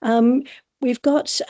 We've got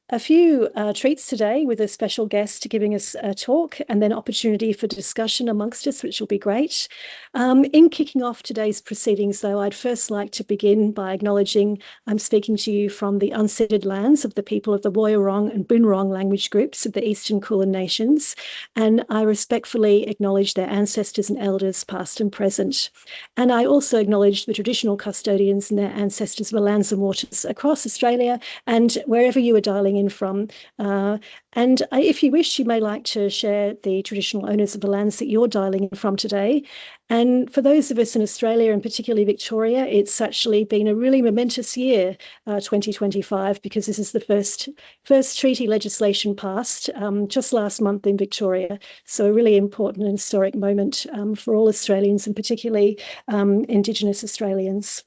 a few treats today with a special guest giving us a talk and then opportunity for discussion amongst us, which will be great. In kicking off today's proceedings, though, I'd first like to begin by acknowledging I'm speaking to you from the unceded lands of the people of the Woiwurrung and Boonwurrung language groups of the Eastern Kulin Nations, and I respectfully acknowledge their ancestors and elders, past and present. And I also acknowledge the traditional custodians and their ancestors of the lands and waters across Australia and wherever you are dialing in from. And if you wish, you may like to share the traditional owners of the lands that you're dialing in from today. And for those of us in Australia, and particularly Victoria, it's actually been a really momentous year, 2025, because this is the first treaty legislation passed just last month in Victoria. So a really important and historic moment for all Australians, and particularly Indigenous Australians.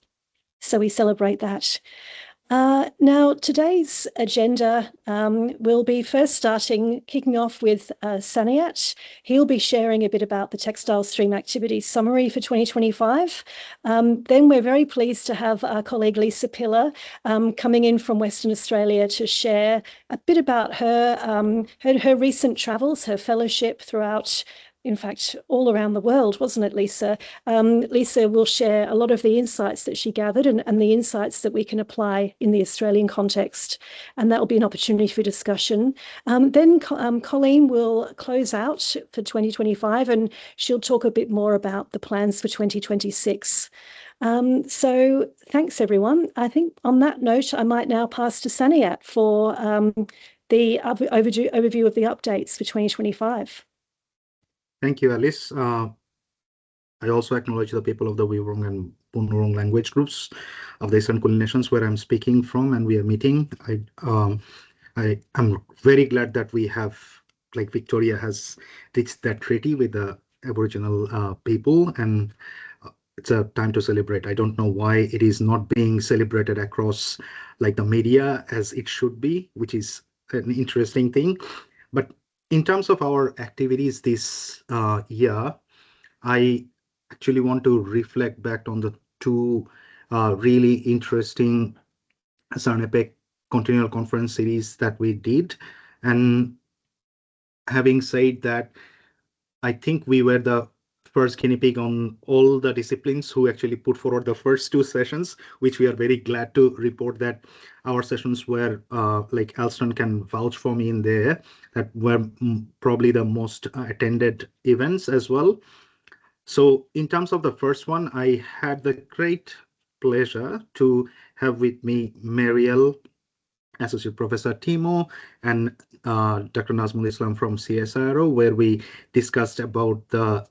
So we celebrate that. Now, today's agenda will be first kicking off with Saniat. He'll be sharing a bit about the textile stream activity summary for 2025. Then we're very pleased to have our colleague Lisa Pillar coming in from Western Australia to share a bit about her recent travels, her fellowship throughout, in fact, all around the world, wasn't it, Lisa? Lisa will share a lot of the insights that she gathered and the insights that we can apply in the Australian context. And that will be an opportunity for discussion. Then Colleen will close out for 2025 and she'll talk a bit more about the plans for 2026. So thanks, everyone. I think on that note, I might now pass to Saniat for the overview of the updates for 2025. Thank you, Alice. I also acknowledge the people of the Woiwurrung and Boonwurrung language groups of the Eastern Kulin Nations where I'm speaking from and we are meeting. I am very glad that we have, like Victoria has reached that treaty with the Aboriginal people, and it's a time to celebrate. I don't know why it is not being celebrated across like the media as it should be, which is an interesting thing. But in terms of our activities this year, I actually want to reflect back on the two really interesting CERN APAC Continual Conference series that we did. And having said that, I think we were the first guinea pig on all the disciplines who actually put forward the first two sessions, which we are very glad to report that our sessions were, like Alston can vouch for me in there, that were probably the most attended events as well. So in terms of the first one, I had the great pleasure to have with me Mariel, Associate Professor Timo, and Dr. Nazmul Islam from CSIRO, where we discussed about the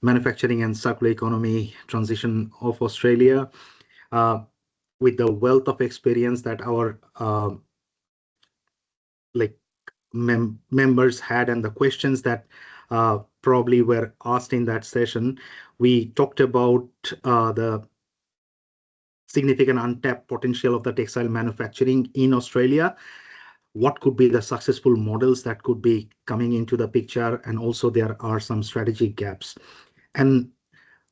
manufacturing and circular economy transition of Australia, with the wealth of experience that our members had and the questions that probably were asked in that session. We talked about the significant untapped potential of the textile manufacturing in Australia. What could be the successful models that could be coming into the picture, and also there are some strategic gaps. And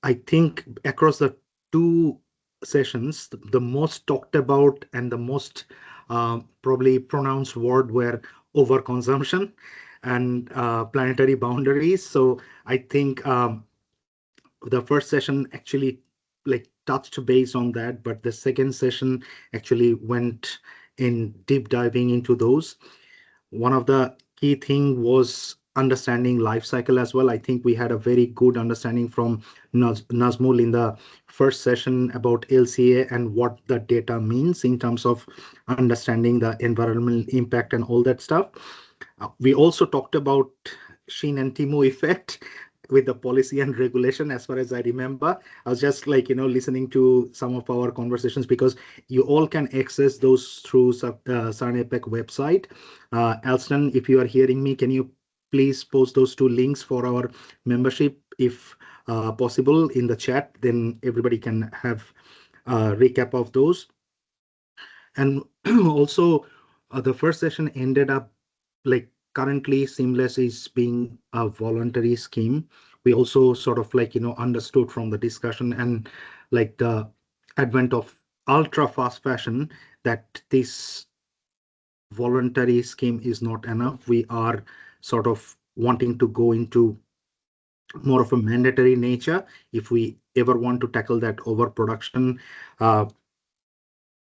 I think across the two sessions, the most talked about and the most probably pronounced word were overconsumption and planetary boundaries. So I think the first session actually touched base on that, but the second session actually went in deep diving into those. One of the key thing was understanding life cycle as well. I think we had a very good understanding from Nazmul in the first session about LCA and what the data means in terms of understanding the environmental impact and all that stuff. We also talked about Shin and Timo effect with the policy and regulation. As far as I remember, I was just listening to some of our conversations, because you all can access those through CERN APAC website. Alston, if you are hearing me, can you please post those two links for our membership if possible in the chat? Then everybody can have a recap of those. And also the first session ended up currently Seamless is being a voluntary scheme. We also sort of understood from the discussion and the advent of ultra fast fashion that this voluntary scheme is not enough. We are sort of wanting to go into more of a mandatory nature if we ever want to tackle that overproduction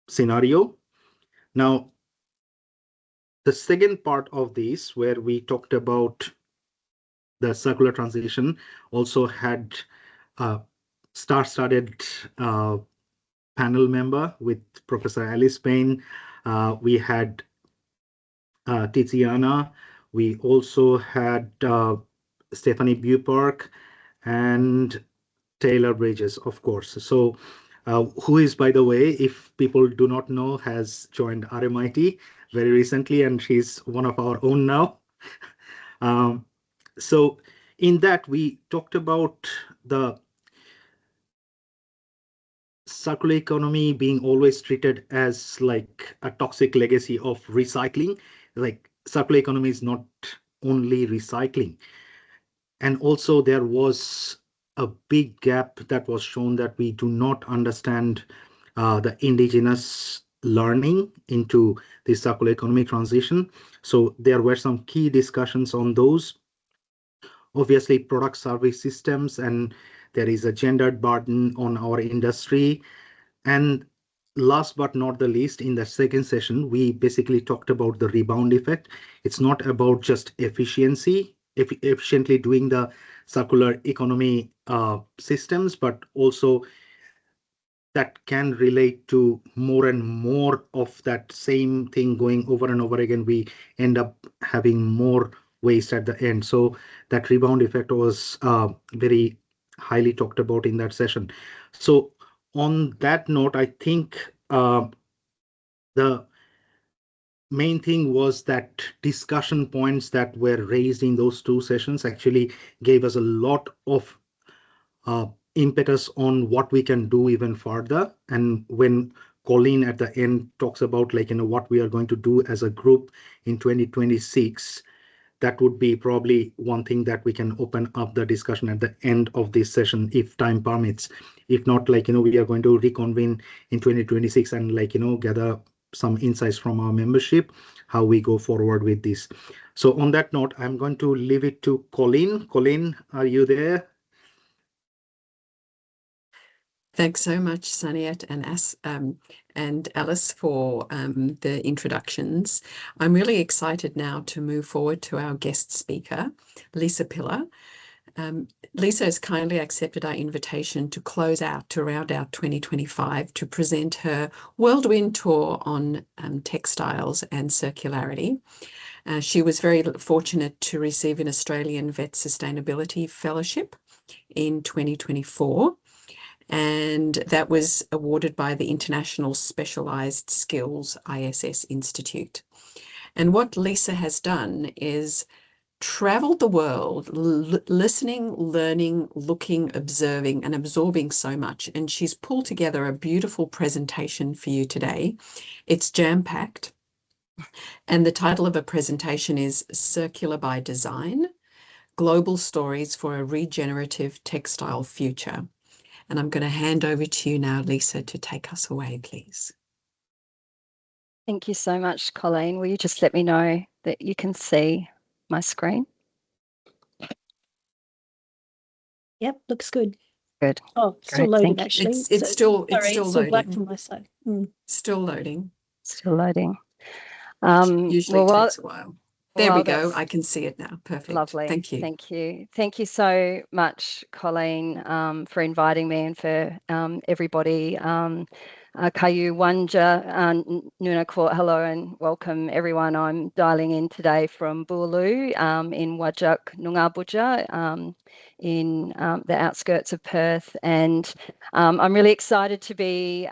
scenario. Now, the second part of this, where we talked about the circular transition, also had a star-studded panel member with Professor Alice Payne. We had Tiziana. We also had Stephanie Bupark and Taylor Bridges, of course. So who is, by the way, if people do not know, has joined RMIT very recently, and she's one of our own now. So in that, we talked about the circular economy being always treated as like a toxic legacy of recycling. Like circular economy is not only recycling. And also there was a big gap that was shown that we do not understand the indigenous learning into the circular economy transition. So there were some key discussions on those. Obviously, product service systems, and there is a gendered burden on our industry. And last but not the least, in the second session, we basically talked about the rebound effect. It's not about just efficiency, efficiently doing the circular economy systems, but also that can relate to more and more of that same thing going over and over again. We end up having more waste at the end. So that rebound effect was very highly talked about in that session. So on that note, I think the main thing was that discussion points that were raised in those two sessions actually gave us a lot of impetus on what we can do even further. And when Colleen at the end talks about what we are going to do as a group in 2026, that would be probably one thing that we can open up the discussion at the end of this session if time permits. If not, we are going to reconvene in 2026 and gather some insights from our membership, how we go forward with this. So on that note, I'm going to leave it to Colleen. Colleen, are you there? Thanks so much, Saniat and Alice, for the introductions. I'm really excited now to move forward to our guest speaker, Lisa Pillar. Lisa has kindly accepted our invitation to round out 2025 to present her whirlwind tour on textiles and circularity. She was very fortunate to receive an Australian Vet Sustainability Fellowship in 2024. And that was awarded by the International Specialised Skills ISS Institute. And what Lisa has done is traveled the world, listening, learning, looking, observing, and absorbing so much. And she's pulled together a beautiful presentation for you today. It's jam-packed. And the title of a presentation is Circular by Design, Global Stories for a Regenerative Textile Future. And I'm going to hand over to you now, Lisa, to take us away, please. Thank you so much, Colleen. Will you just let me know that you can see my screen? Yep, looks good. Good. Oh, still Great, loading, thank you. actually. It's still black loading. from my side. Still loading. Still loading. Usually takes a while. There we go. I can see it now. Perfect. Lovely. Thank you. Thank you. Thank you so much, Colleen, for inviting me, and for everybody. Kayu Wanja, Nuna Court, hello and welcome everyone. I'm dialing in today from Boorloo in Wajak Noongarbuja in the outskirts of Perth, and I'm really excited to be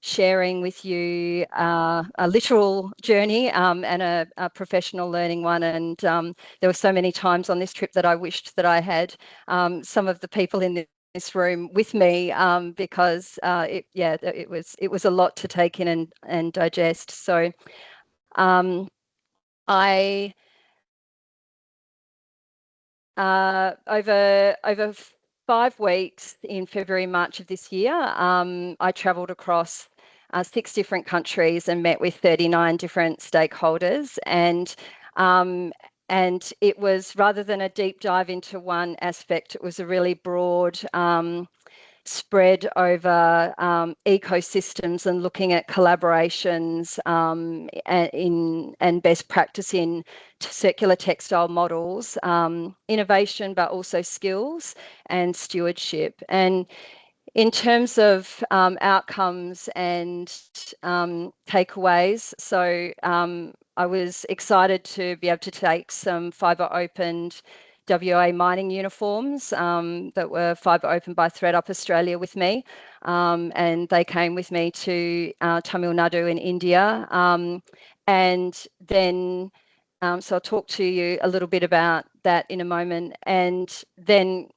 sharing with you a literal journey and a professional learning one. And there were so many times on this trip that I wished that I had some of the people in this room with me because it was a lot to take in and digest. So I over 5 weeks in February, March of this year, I travelled across 6 different countries and met with 39 different stakeholders. And it was, rather than a deep dive into one aspect, it was a really broad spread over ecosystems and looking at collaborations and best practice in circular textile models, innovation, but also skills and stewardship. And in terms of outcomes and takeaways, so I was excited to be able to take some fibre opened WA mining uniforms that were fibre opened by ThreadUp Australia with me, and they came with me to Tamil Nadu in India. And then, so I'll talk to you a little bit about that in a moment. And then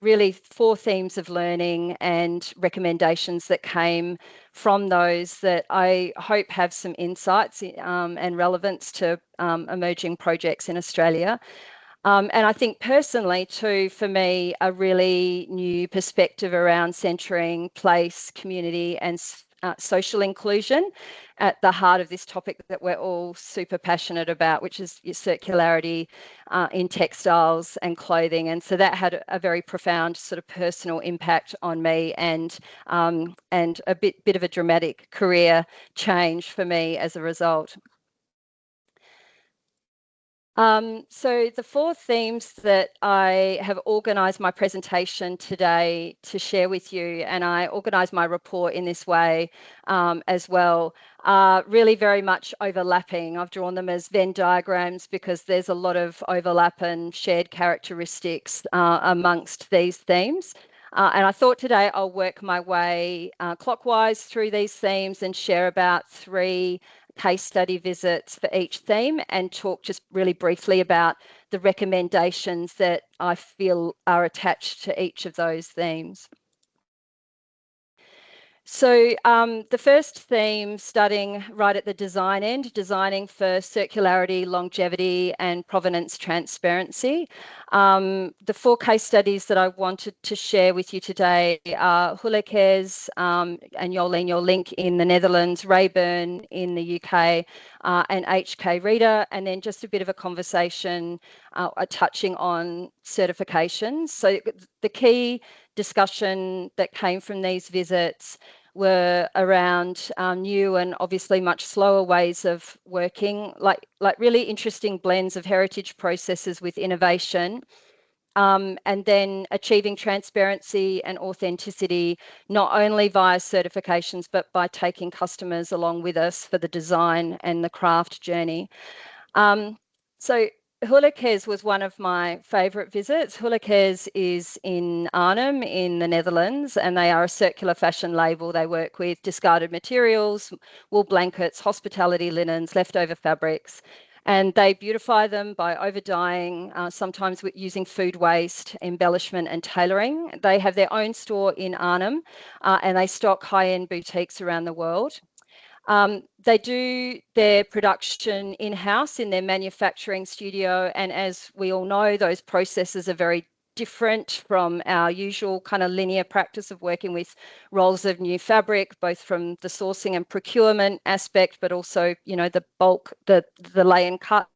really 4 themes of learning and recommendations that came from those that I hope have some insights and relevance to emerging projects in Australia. And I think personally too, for me, a really new perspective around centering place, community and social inclusion at the heart of this topic that we're all super passionate about, which is circularity in textiles and clothing. And so that had a very profound sort of personal impact on me, and a bit of a dramatic career change for me as a result. So the 4 themes that I have organised my presentation today to share with you, and I organised my report in this way as well, are really very much overlapping. I've drawn them as Venn diagrams because there's a lot of overlap and shared characteristics amongst these themes. And I thought today I'll work my way clockwise through these themes and share about 3 case study visits for each theme, and talk just really briefly about the recommendations that I feel are attached to each of those themes. So the first theme, starting right at the design end, designing for circularity, longevity and provenance transparency. The 4 case studies that I wanted to share with you today are Hulekes and Jolien Jolink in the Netherlands, Rayburn in the UK, and HK Reader, and then just a bit of a conversation touching on certifications. So the key discussion that came from these visits were around new and obviously much slower ways of working, like really interesting blends of heritage processes with innovation, and then achieving transparency and authenticity, not only via certifications, but by taking customers along with us for the design and the craft journey. So Hulekes was one of my favourite visits. Hulekes is in Arnhem in the Netherlands, and they are a circular fashion label. They work with discarded materials, wool blankets, hospitality linens, leftover fabrics, and they beautify them by over-dyeing, sometimes with using food waste, embellishment and tailoring. They have their own store in Arnhem, and they stock high-end boutiques around the world. They do their production in-house in their manufacturing studio, and as we all know, those processes are very different from our usual kind of linear practice of working with rolls of new fabric, both from the sourcing and procurement aspect, but also, you know, the bulk, the lay and cut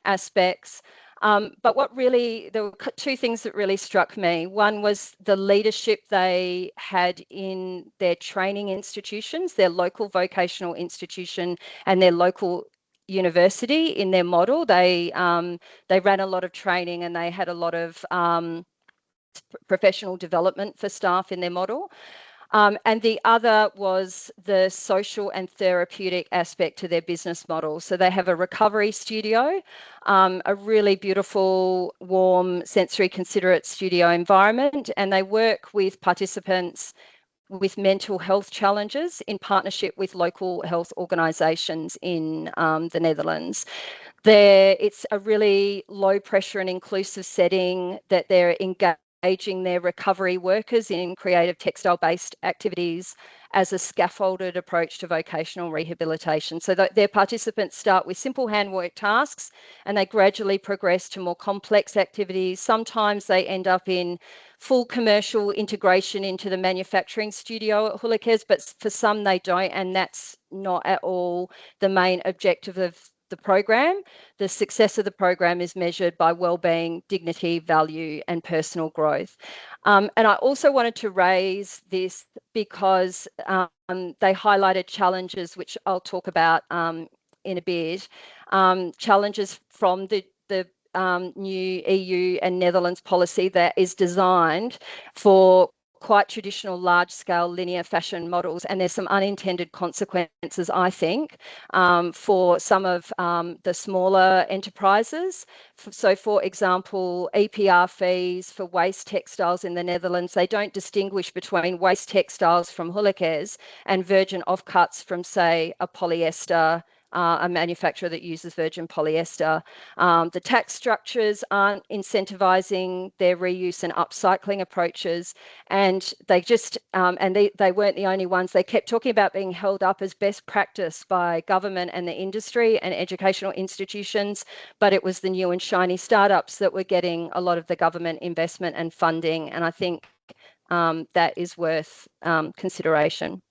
aspects. But there were 2 things that really struck me. One was the leadership they had in their training institutions, their local vocational institution and their local university in their model. They ran a lot of training, and they had a lot of professional development for staff in their model. And the other was the social and therapeutic aspect to their business model. So they have a recovery studio, a really beautiful, warm, sensory considerate studio environment, and they work with participants with mental health challenges in partnership with local health organisations in the Netherlands. It's a really low pressure and inclusive setting that they're engaged engaging their recovery workers in creative textile-based activities as a scaffolded approach to vocational rehabilitation. So their participants start with simple handwork tasks and they gradually progress to more complex activities. Sometimes they end up in full commercial integration into the manufacturing studio at Hulekes, but for some they don't, and that's not at all the main objective of the program. The success of the program is measured by wellbeing, dignity, value, and personal growth. And I also wanted to raise this because they highlighted challenges, which I'll talk about in a bit, challenges from the new EU and Netherlands policy that is designed for quite traditional large-scale linear fashion models, and there's some unintended consequences, I think, for some of the smaller enterprises. So, for example, EPR fees for waste textiles in the Netherlands, they don't distinguish between waste textiles from Hulekes and virgin offcuts from, say, a polyester, a manufacturer that uses virgin polyester. The tax structures aren't incentivizing their reuse and upcycling approaches, and they just they weren't the only ones. They kept talking about being held up as best practice by government and the industry and educational institutions, but it was the new and shiny startups that were getting a lot of the government investment and funding, and I think that is worth consideration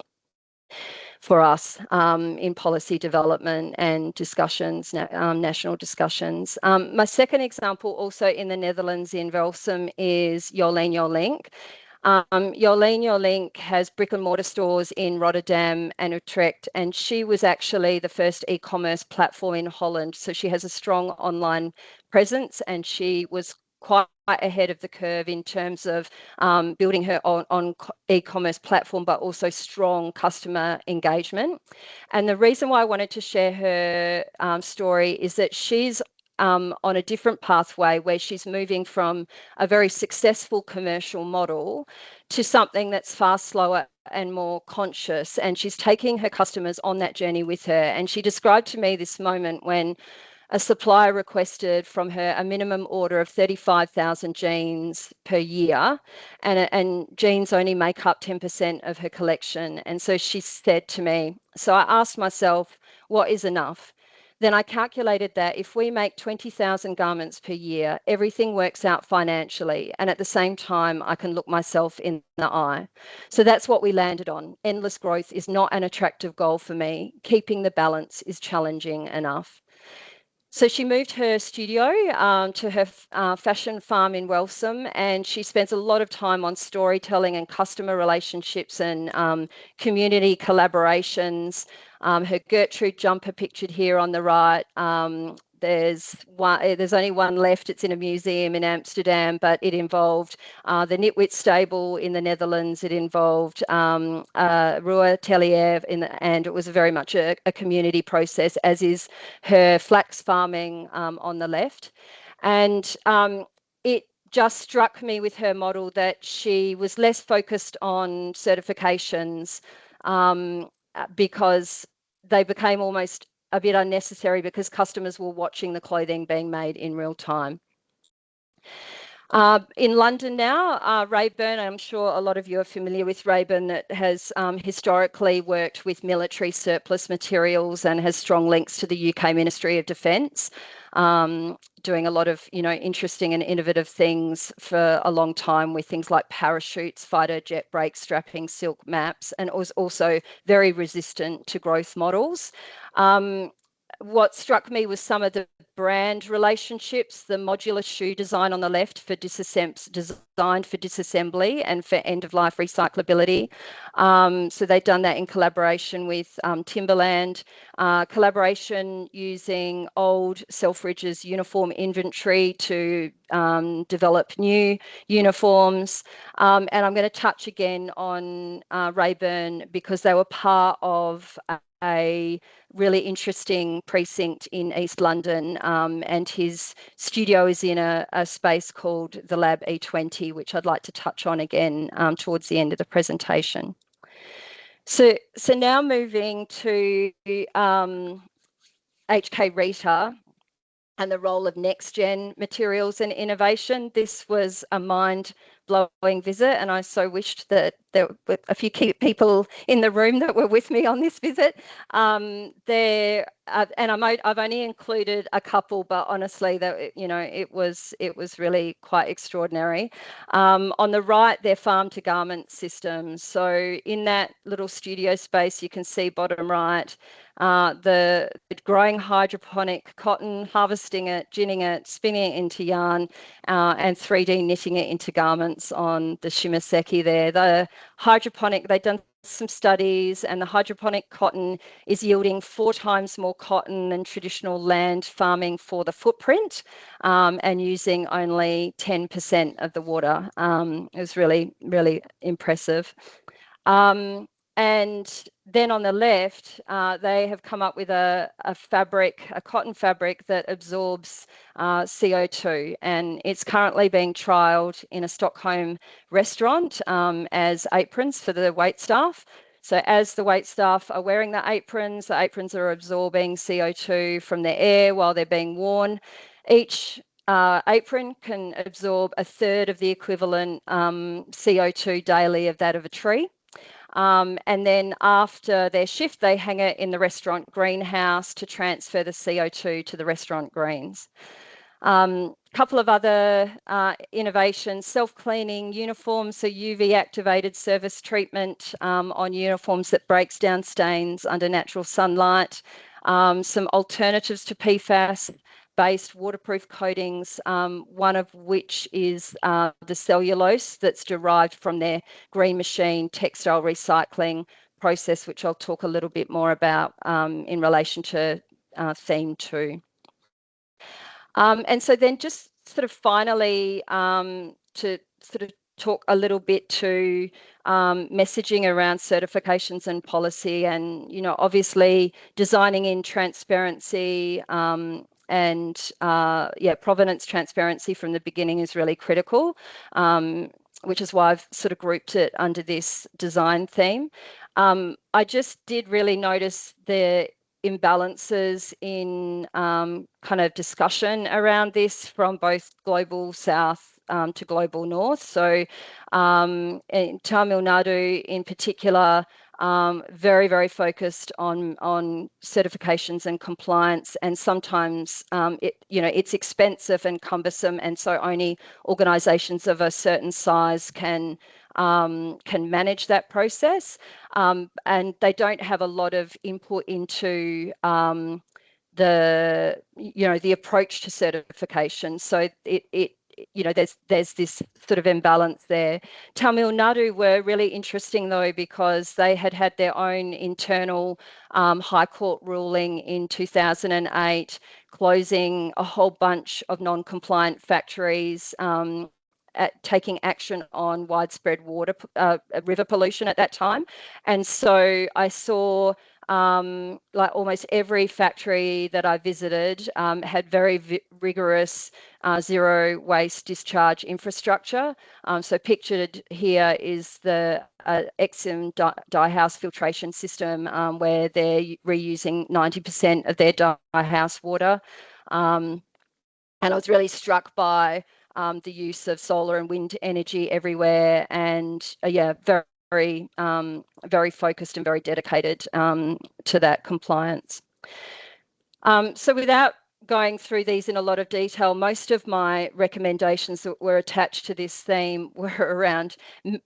for us in policy development and discussions, national discussions. My second example, also in the Netherlands in Velsum, is Jolien Jolink. Jolien Jolink has brick and mortar stores in Rotterdam and Utrecht, and she was actually the first e-commerce platform in Holland. So she has a strong online presence, and she was quite ahead of the curve in terms of building her on e-commerce platform, but also strong customer engagement. And the reason why I wanted to share her story is that she's on a different pathway where she's moving from a very successful commercial model to something that's far slower and more conscious. And she's taking her customers on that journey with her. And she described to me this moment when a supplier requested from her a minimum order of 35,000 jeans per year, and jeans only make up 10% of her collection. And so she said to me, so I asked myself, what is enough? Then I calculated that if we make 20,000 garments per year, everything works out financially, and at the same time, I can look myself in the eye. So that's what we landed on. Endless growth is not an attractive goal for me. Keeping the balance is challenging enough. So she moved her studio to her fashion farm in Welsum, and she spends a lot of time on storytelling and customer relationships and community collaborations. Her Gertrude jumper pictured here on the right. There's only one left. It's in a museum in Amsterdam, but it involved the Nitwit stable in the Netherlands. It involved Rua Tellier, and it was very much a community process, as is her flax farming on the left. And it just struck me with her model that she was less focused on certifications because they became almost a bit unnecessary because customers were watching the clothing being made in real time. In London now, Rayburn, I'm sure a lot of you are familiar with Rayburn, that has historically worked with military surplus materials and has strong links to the UK Ministry of Defence, doing a lot of interesting and innovative things for a long time with things like parachutes, fighter jet brake strapping, silk maps, and it was also very resistant to growth models. What struck me was some of the brand relationships, the modular shoe design on the left designed for disassembly and for end-of-life recyclability. So they've done that in collaboration with Timberland, collaboration using old Selfridges uniform inventory to develop new uniforms. And I'm going to touch again on Rayburn because they were part of a really interesting precinct in East London, and his studio is in a space called the Lab E20, which I'd like to touch on again towards the end of the presentation. So now moving to HK Rita and the role of next-gen materials and innovation. This was a mind mind-blowing visit, and I so wished that there were a few key people in the room that were with me on this visit. I've only included a couple, but honestly, that it was really quite extraordinary. On the right, they're farm to garment systems. So in that little studio space, you can see bottom right, the growing hydroponic cotton, harvesting it, ginning it, spinning it into yarn, and 3D knitting it into garments on the Shimoseki there. The hydroponic, they've done some studies, and the hydroponic cotton is yielding 4 times more cotton than traditional land farming for the footprint, and using only 10% of the water. It was really, really impressive. And then on the left, they have come up with a cotton fabric that absorbs CO2, and it's currently being trialled in a Stockholm restaurant as aprons for the wait staff. So as the wait staff are wearing the aprons are absorbing CO2 from the air while they're being worn. Each apron can absorb 1/3 of the equivalent CO2 daily of that of a tree. And then after their shift, they hang it in the restaurant greenhouse to transfer the CO2 to the restaurant greens. Couple of other innovations: self-cleaning uniforms, so UV activated surface treatment on uniforms that breaks down stains under natural sunlight. Some alternatives to PFAS-based waterproof coatings, one of which is the cellulose that's derived from their green machine textile recycling process, which I'll talk a little bit more about in relation to theme 2. And so then just sort of finally to sort of talk a little bit to messaging around certifications and policy, and obviously designing in transparency and provenance transparency from the beginning is really critical, which is why I've sort of grouped it under this design theme. I just did really notice the imbalances in kind of discussion around this from both global south to global north. So in Tamil Nadu in particular, very, very focused on certifications and compliance, and sometimes it's expensive and cumbersome, and so only organisations of a certain size can manage that process, and they don't have a lot of input into the approach to certification. So there's this sort of imbalance there. Tamil Nadu were really interesting though, because they had their own internal High Court ruling in 2008, closing a whole bunch of non-compliant factories, taking action on widespread river pollution at that time. And so I saw like almost every factory that I visited had very rigorous zero waste discharge infrastructure. So pictured here is the Exim dye house filtration system, where they're reusing 90% of their dye house water. And I was really struck by the use of solar and wind energy everywhere, and very focused and very dedicated to that compliance. So without going through these in a lot of detail, most of my recommendations that were attached to this theme were around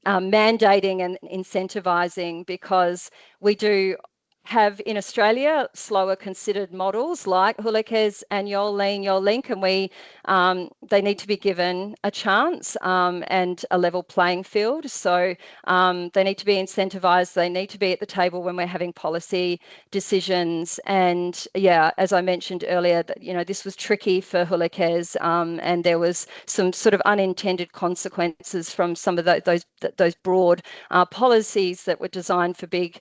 mandating and incentivizing, because we do have in Australia slower considered models like Hulekes and Yolink, and they need to be given a chance and a level playing field. So they need to be incentivized, they need to be at the table when we're having policy decisions. And as I mentioned earlier, that this was tricky for Hulekes, and there was some sort of unintended consequences from some of those broad policies that were designed for big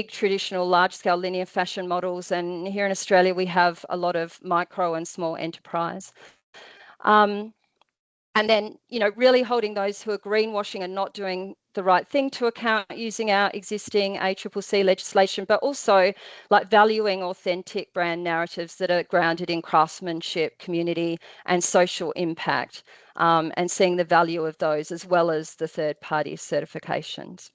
traditional large-scale linear fashion models. And here in Australia, we have a lot of micro and small enterprise. And then, really holding those who are greenwashing and not doing the right thing to account using our existing ACCC legislation, but also like valuing authentic brand narratives that are grounded in craftsmanship, community, and social impact, and seeing the value of those as well as the third-party certifications.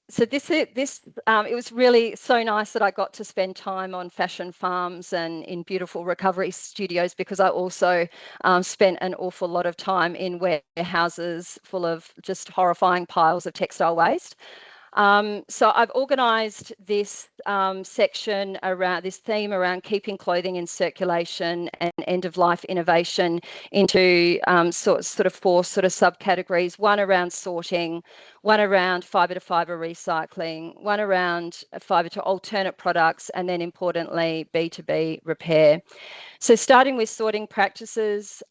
So it was really so nice that I got to spend time on fashion farms and in beautiful recovery studios, because I also spent an awful lot of time in warehouses full of just horrifying piles of textile waste. So I've organised this section around this theme around keeping clothing in circulation and end-of-life innovation into sort of 4 sort of subcategories: one around sorting, one around fibre-to-fibre recycling, one around fibre to alternate products, and then importantly B2B repair. So starting with sorting practices,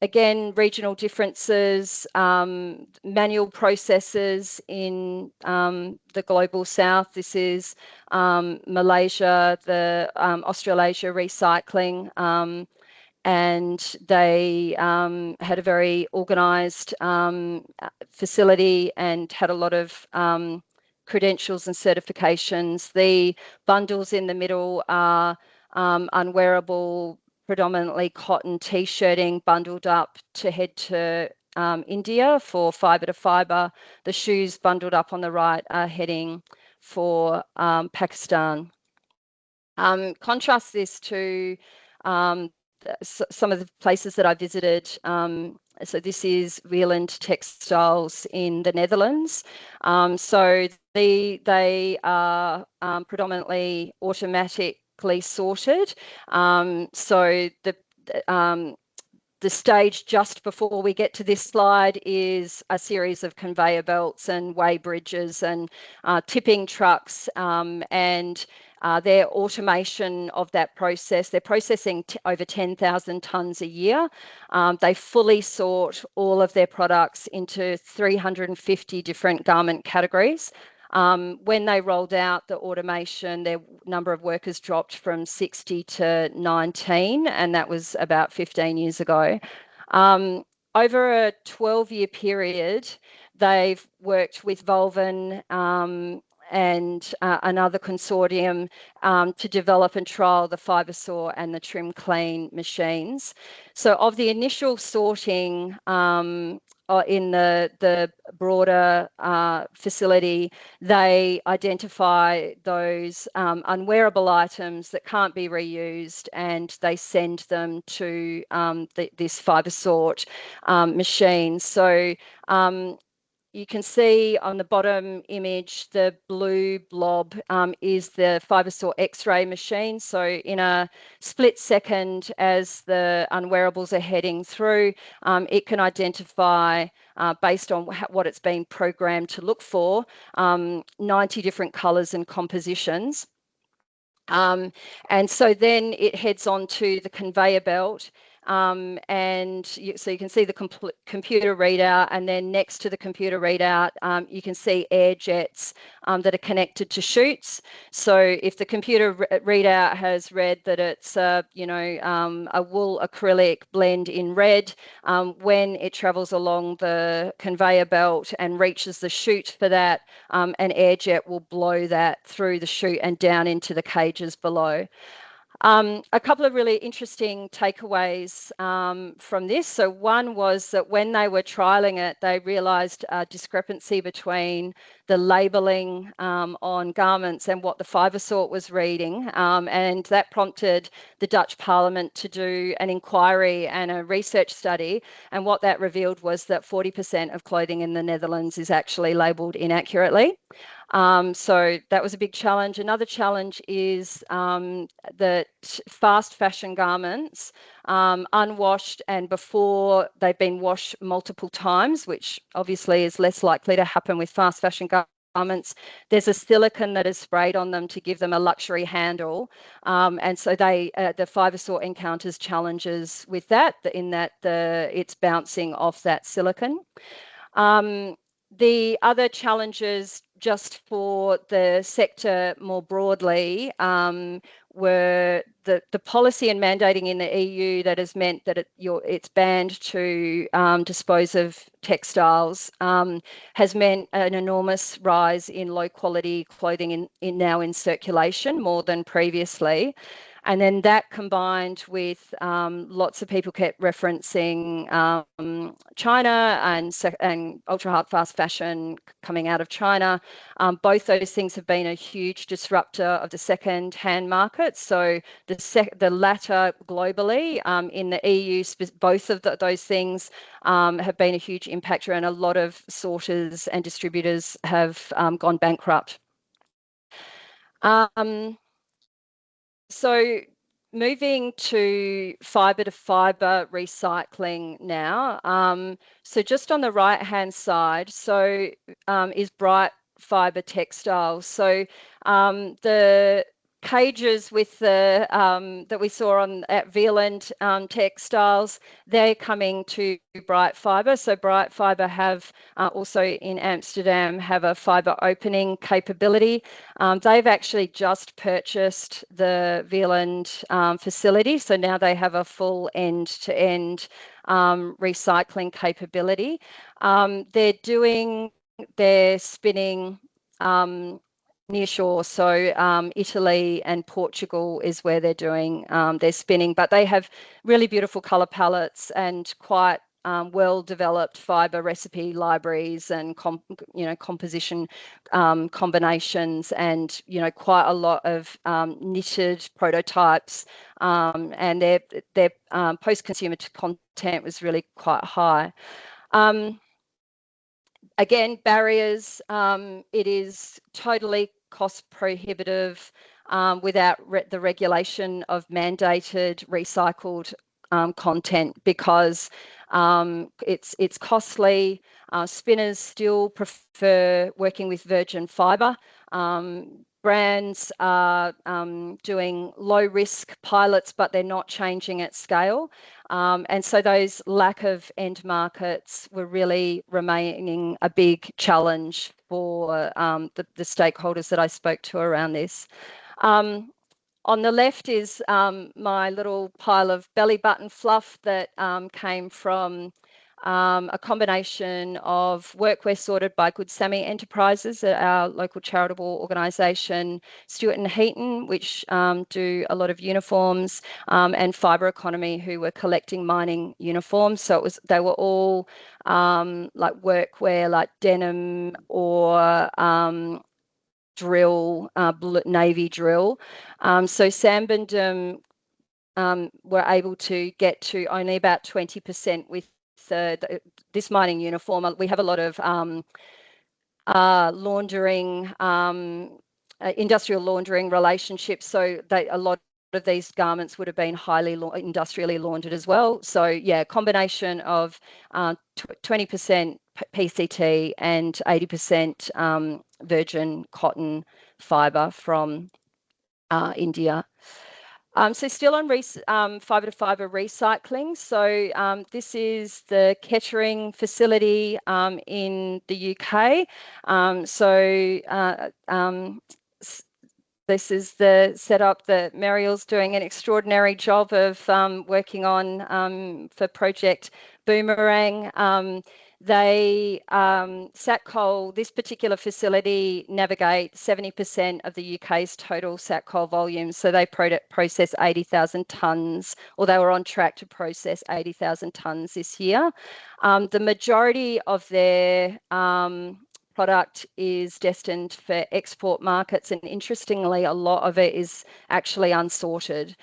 again, regional differences, manual processes in the global south. This is Malaysia, the Australasia recycling, and they had a very organised facility and had a lot of credentials and certifications. The bundles in the middle are unwearable, predominantly cotton t-shirting bundled up to head to India for fibre to fibre. The shoes bundled up on the right are heading for Pakistan. Contrast this to some of the places that I visited. So this is Wieland Textiles in the Netherlands. So they are predominantly automatically sorted. So the stage just before we get to this slide is a series of conveyor belts and weigh bridges and tipping trucks, and their automation of that process. They're processing over 10,000 tonnes a year. They fully sort all of their products into 350 different garment categories. When they rolled out the automation, their number of workers dropped from 60 to 19, and that was about 15 years ago. Over a 12-year period, they've worked with Volven and another consortium to develop and trial the fibre sort and the trim clean machines. So of the initial sorting in the broader facility, they identify those unwearable items that can't be reused, and they send them to this fibre sort machine. So you can see on the bottom image, the blue blob is the fibre sort X-ray machine. So in a split second, as the unwearables are heading through, it can identify, based on what it's been programmed to look for, 90 different colours and compositions. And so then it heads on to the conveyor belt. So you can see the computer readout, and then next to the computer readout, you can see air jets that are connected to chutes. So if the computer readout has read that it's a wool acrylic blend in red, when it travels along the conveyor belt and reaches the chute for that, an air jet will blow that through the chute and down into the cages below. A couple of really interesting takeaways from this. So one was that when they were trialling it, they realised a discrepancy between the labelling on garments and what the fibre sort was reading, and that prompted the Dutch Parliament to do an inquiry and a research study, and what that revealed was that 40% of clothing in the Netherlands is actually labelled inaccurately. So that was a big challenge. Another challenge is that fast fashion garments, unwashed and before they've been washed multiple times, which obviously is less likely to happen with fast fashion garments, there's a silicone that is sprayed on them to give them a luxury handle. And so the fibre sort encounters challenges with that, in that it's bouncing off that silicone. The other challenges just for the sector more broadly, were the policy and mandating in the EU that has meant that it's banned to dispose of textiles, has meant an enormous rise in low quality clothing now in circulation, more than previously. And then that combined with lots of people kept referencing China and ultra fast fashion coming out of China. Both those things have been a huge disruptor of the second-hand market. So the latter globally, in the EU, both of those things have been a huge impactor, and a lot of sorters and distributors have gone bankrupt. So moving to fibre recycling now. So just on the right-hand side, is Bright Fibre Textiles. So the cages with the that we saw at Veland Textiles, they're coming to Bright Fibre. So Bright Fibre have also in Amsterdam have a fibre opening capability. They've actually just purchased the Veland facility, so now they have a full end-to-end recycling capability. They're spinning near shore, so Italy and Portugal is where they're doing their spinning, but they have really beautiful colour palettes and quite well-developed fibre recipe libraries and composition combinations, and quite a lot of knitted prototypes, and their post-consumer content was really quite high. Again, barriers, it is totally cost prohibitive without the regulation of mandated recycled content, because it's costly. Spinners still prefer working with virgin fibre. Brands are doing low-risk pilots, but they're not changing at scale. And so those lack of end markets were really remaining a big challenge for the stakeholders that I spoke to around this. On the left is my little pile of belly button fluff that came from a combination of workwear sorted by Good Sammy Enterprises, our local charitable organisation, Stewart and Heaton, which do a lot of uniforms, and Fibre Economy, who were collecting mining uniforms. So they were all like workwear, like denim or drill, navy drill. So Sambandom were able to get to only about 20% with this mining uniform. We have a lot of laundering, industrial laundering relationships, so a lot of these garments would have been highly industrially laundered as well. So yeah, combination of 20% PCT and 80% virgin cotton fibre from India. So still on fibre to fibre recycling. So this is the Kettering facility in the UK. This is the setup that Mariel's doing an extraordinary job of working on for Project Boomerang. Satcoal, this particular facility navigate 70% of the UK's total Satcoal volume. So they process 80,000 tonnes, or they were on track to process 80,000 tonnes this year. The majority of their product is destined for export markets, and interestingly, a lot of it is actually unsorted.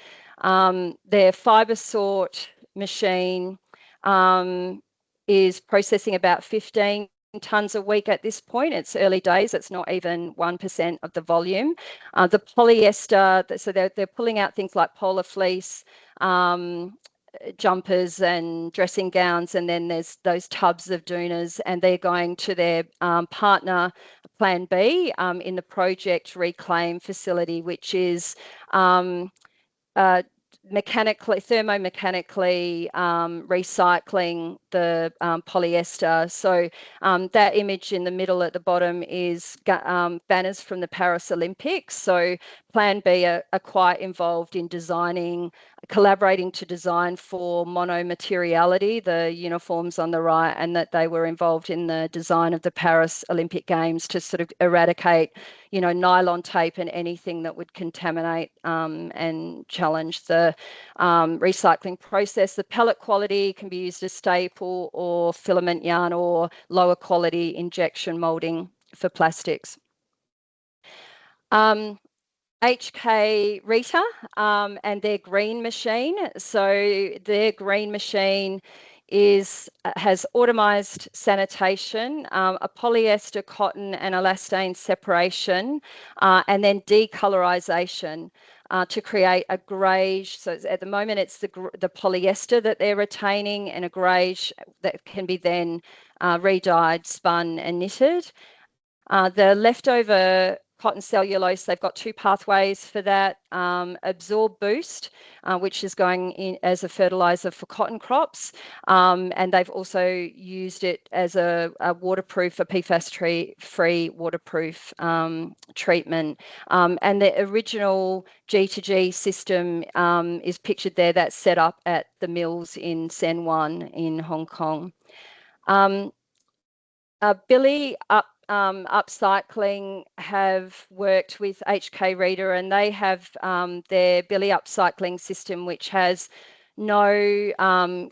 Their fibre sort machine is processing about 15 tonnes a week at this point. It's early days. It's not even 1% of the volume. The polyester, so they're pulling out things like polar fleece, jumpers and dressing gowns, and then there's those tubs of doonas, and they're going to their partner Plan B in the Project Reclaim facility, which is thermomechanically recycling the polyester. So that image in the middle at the bottom is banners from the Paris Olympics. So Plan B are quite involved in collaborating to design for monomateriality, the uniforms on the right, and that they were involved in the design of the Paris Olympic Games to sort of eradicate, nylon tape and anything that would contaminate and challenge the recycling process. The pellet quality can be used as staple or filament yarn or lower quality injection molding for plastics. HK Rita and their green machine. So their green machine has automized sanitation, a polyester, cotton and elastane separation, and then decolorization to create a greige. So at the moment it's the polyester that they're retaining, and a greige that can be then re-dyed, spun and knitted. The leftover cotton cellulose, they've got two pathways for that. Absorb Boost, which is going in as a fertilizer for cotton crops. And they've also used it as a waterproof, a PFAS-free waterproof treatment. And the original G2G system is pictured there. That's set up at the mills in Sen Wan in Hong Kong. Billy Upcycling have worked with HK Reader, and they have their Billy Upcycling system, which has no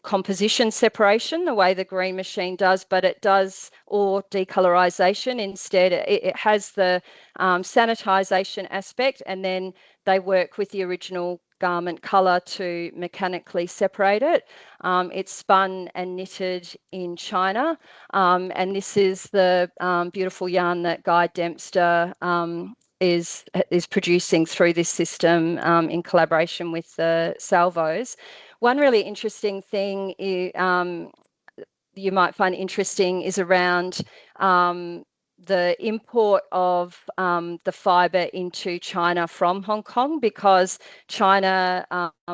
composition separation the way the green machine does, but it does, or decolorization instead. It has the sanitization aspect, and then they work with the original garment color to mechanically separate it. It's spun and knitted in China, and this is the beautiful yarn that Guy Dempster is producing through this system in collaboration with the Salvos. One really interesting thing you might find interesting is around the import of the fibre into China from Hong Kong, because China,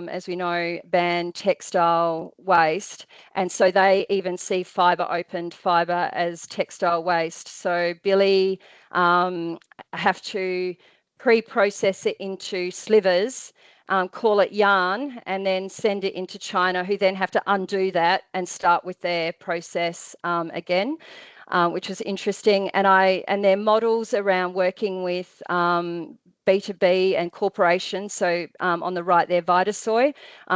as we know, banned textile waste, and so they even see opened fibre as textile waste. So Billy have to pre-process it into slivers, call it yarn, and then send it into China, who then have to undo that and start with their process again. Which was interesting, and their models around working with B2B and corporations. So on the right there, Vitasoy.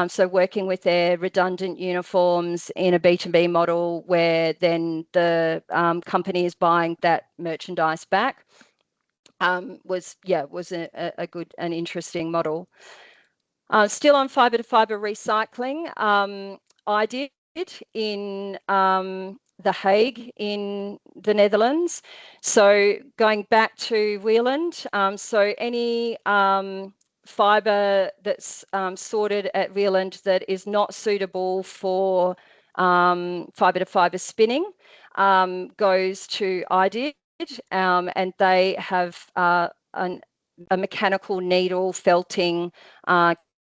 So working with their redundant uniforms in a B2B model, where then the company is buying that merchandise back. Was a good and interesting model. Still on fibre to fibre recycling, I did in The Hague in the Netherlands. So going back to Wieland, so any fibre that's sorted at Wieland that is not suitable for fibre to fibre spinning goes to IDID, and they have a mechanical needle felting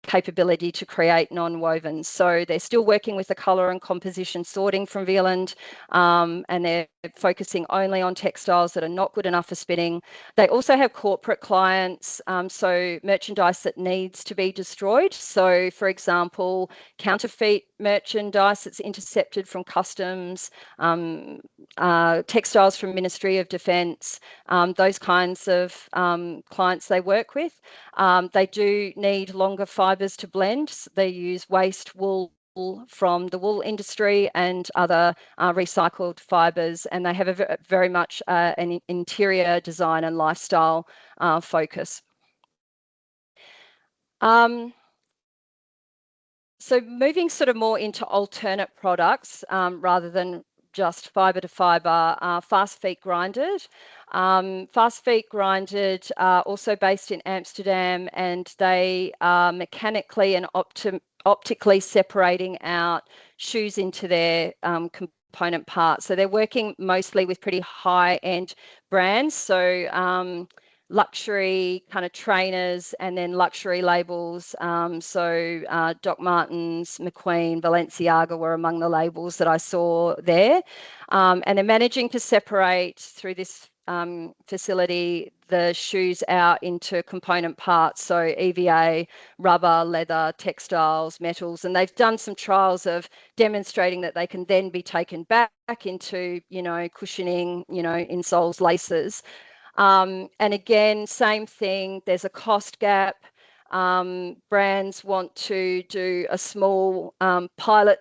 capability to create non-wovens. So they're still working with the colour and composition sorting from Wieland, and they're focusing only on textiles that are not good enough for spinning. They also have corporate clients, so merchandise that needs to be destroyed. So for example, counterfeit merchandise that's intercepted from customs, textiles from Ministry of Defence, those kinds of clients they work with. They do need longer fibres to blend. They use waste wool from the wool industry and other recycled fibres, and they have a very much an interior design and lifestyle focus. So moving sort of more into alternate products rather than just fibre to fibre, Fast Feet Grinded. Fast Feet Grinded are also based in Amsterdam, and they are mechanically and optically separating out shoes into their component parts. So they're working mostly with pretty high-end brands. So luxury kind of trainers and then luxury labels. So Doc Martens, McQueen, Balenciaga were among the labels that I saw there. And they're managing to separate through this facility the shoes out into component parts, so EVA, rubber, leather, textiles, metals, and they've done some trials of demonstrating that they can then be taken back into, you know, cushioning, you know, insoles, laces. And again, same thing, there's a cost gap. Brands want to do a small pilot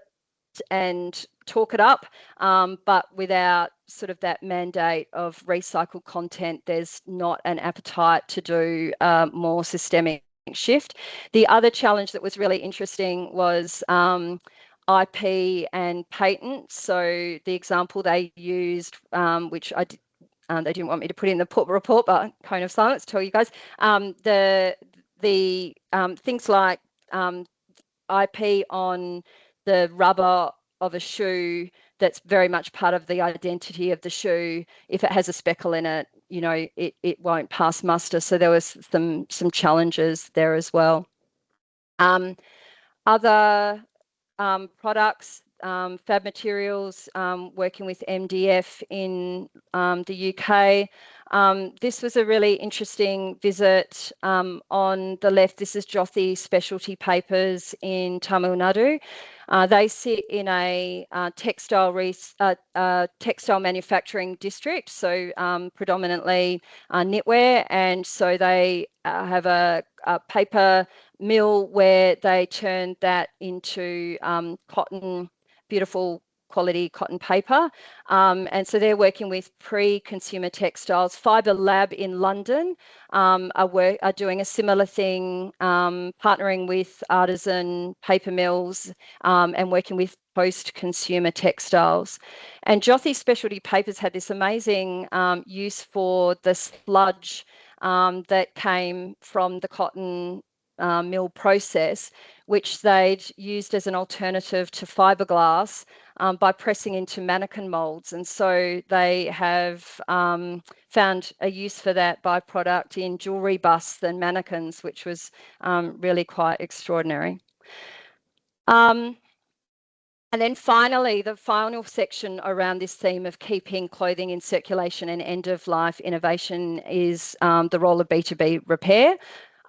and talk it up, but without sort of that mandate of recycled content, there's not an appetite to do more systemic shift. The other challenge that was really interesting was IP and patents. So the example they used, which I did, they didn't want me to put in the report, but cone of silence, tell you guys, the things like IP on the rubber of a shoe that's very much part of the identity of the shoe. If it has a speckle in it, you know, it won't pass muster. So there was some challenges there as well. Other products, fab materials, working with MDF in the UK. This was a really interesting visit. On the left, this is Jothi Specialty Papers in Tamil Nadu. They sit in a textile manufacturing district, so predominantly knitwear, and so they have a paper mill where they turn that into cotton, beautiful quality cotton paper. And so they're working with pre-consumer textiles. Fibre Lab in London are doing a similar thing, partnering with artisan paper mills and working with post-consumer textiles. And Jothi Specialty Papers had this amazing use for the sludge that came from the cotton mill process, which they'd used as an alternative to fiberglass by pressing into mannequin molds. And so they have found a use for that byproduct in jewellery busts and mannequins, which was really quite extraordinary. And then finally, the final section around this theme of keeping clothing in circulation and end-of-life innovation is the role of B2B repair.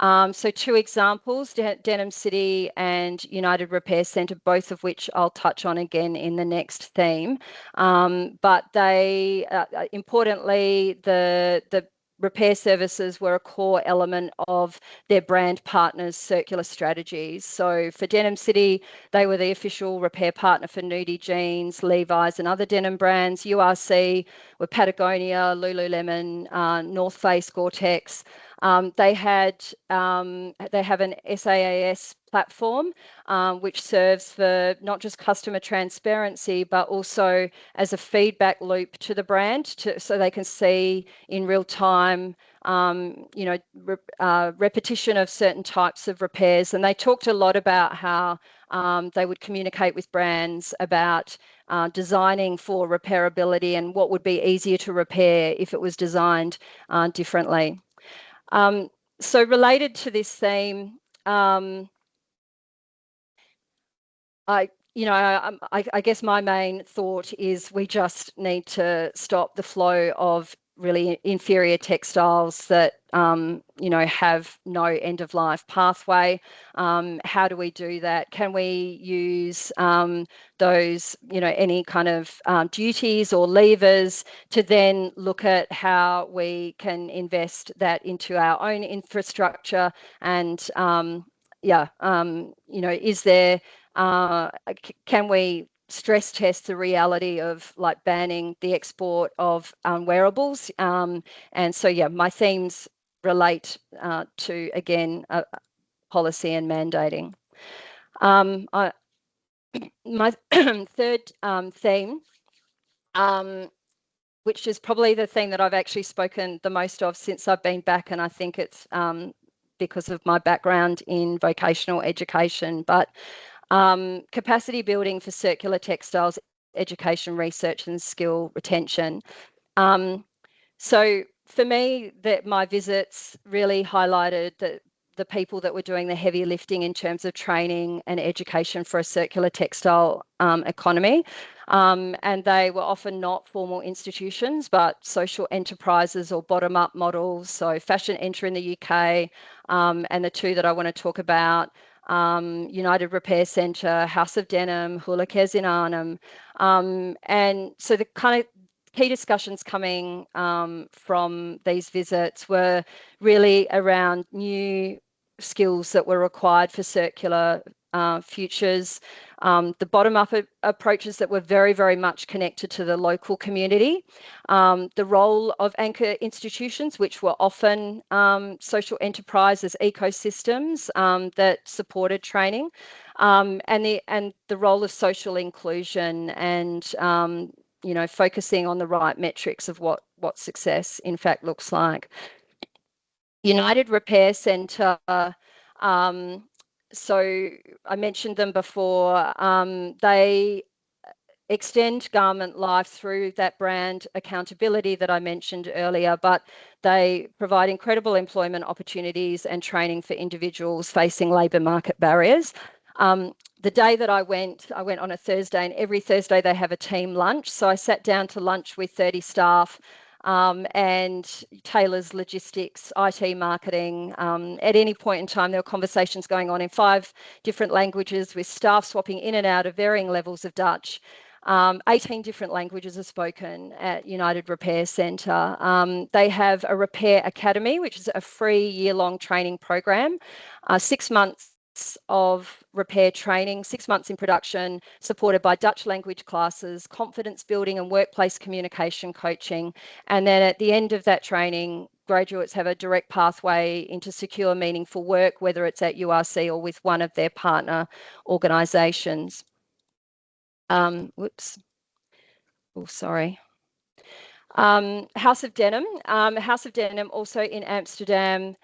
So two examples, Denham City and United Repair Centre, both of which I'll touch on again in the next theme. But they, importantly, the repair services were a core element of their brand partners' circular strategies. So for Denham City, they were the official repair partner for Nudie Jeans, Levi's and other denim brands. URC were Patagonia, Lululemon, North Face, Gore-Tex. They have an SaaS platform which serves for not just customer transparency, but also as a feedback loop to the brand, so they can see in real time, repetition of certain types of repairs. And they talked a lot about how they would communicate with brands about designing for repairability and what would be easier to repair if it was designed differently. So related to this theme, I guess my main thought is we just need to stop the flow of really inferior textiles that have no end of life pathway. How do we do that? Can we use those, any kind of duties or levers to then look at how we can invest that into our own infrastructure? And is there can we stress test the reality of like banning the export of wearables? And so, my themes relate to, again, policy and mandating. My third theme, which is probably the theme that I've actually spoken the most of since I've been back, and I think it's because of my background in vocational education, but capacity building for circular textiles, education, research and skill retention. So for me, that my visits really highlighted the people that were doing the heavy lifting in terms of training and education for a circular textile economy. And they were often not formal institutions, but social enterprises or bottom-up models. So Fashion Enter in the UK, and the two that I want to talk about, United Repair Centre, House of Denim, Hula Cares in Arnhem. And so the kind of key discussions coming from these visits were really around new skills that were required for circular futures, the bottom-up approaches that were very, very much connected to the local community, the role of anchor institutions, which were often social enterprises, ecosystems that supported training, and the role of social inclusion and focusing on the right metrics of what success in fact looks like. United Repair Centre, so I mentioned them before. They extend garment life through that brand accountability that I mentioned earlier, but they provide incredible employment opportunities and training for individuals facing labour market barriers. The day that I went on a Thursday, and every Thursday they have a team lunch. So I sat down to lunch with 30 staff, and tailors, logistics, IT, marketing. At any point in time, there were conversations going on in 5 different languages with staff swapping in and out of varying levels of Dutch. 18 different languages are spoken at United Repair Centre. They have a repair academy, which is a free year-long training program, 6 months of repair training, 6 months in production, supported by Dutch language classes, confidence building and workplace communication coaching. And then at the end of that training, graduates have a direct pathway into secure, meaningful work, whether it's at URC or with one of their partner organisations. Whoops. Oh, sorry. House of Denim. House of Denim also in Amsterdam.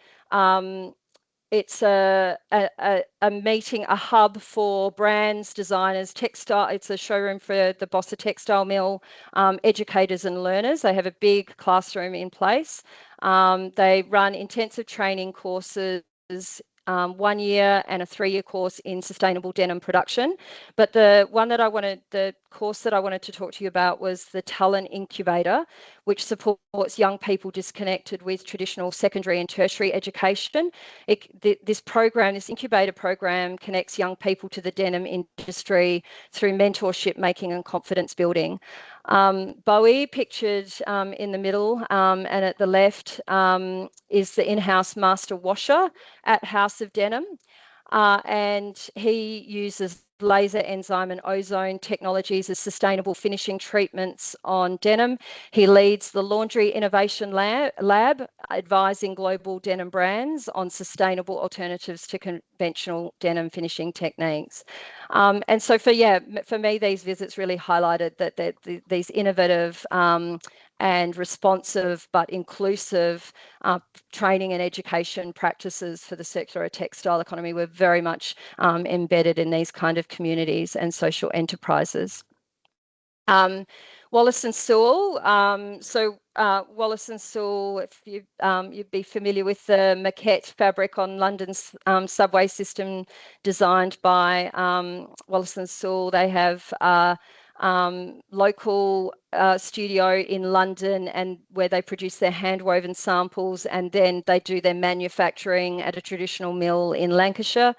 It's a meeting, a hub for brands, designers, textile. It's a showroom for the Bossa Textile Mill, educators and learners. They have a big classroom in place. They run intensive training courses, 1 year and a 3-year course in sustainable denim production. But the course that I wanted to talk to you about was the Talent Incubator, which supports young people disconnected with traditional secondary and tertiary education. This incubator program connects young people to the denim industry through mentorship making and confidence building. Bowie pictured in the middle, and at the left is the in-house master washer at House of Denim. And he uses laser enzyme and ozone technologies as sustainable finishing treatments on denim. He leads the Laundry Innovation Lab, advising global denim brands on sustainable alternatives to conventional denim finishing techniques. And so for me, these visits really highlighted that these innovative and responsive but inclusive training and education practices for the circular textile economy were very much embedded in these kind of communities and social enterprises. Wallace and Sewell. Wallace and Sewell, if you'd be familiar with the maquette fabric on London's subway system designed by Wallace and Sewell. They have local studio in London, and where they produce their hand-woven samples, and then they do their manufacturing at a traditional mill in Lancashire.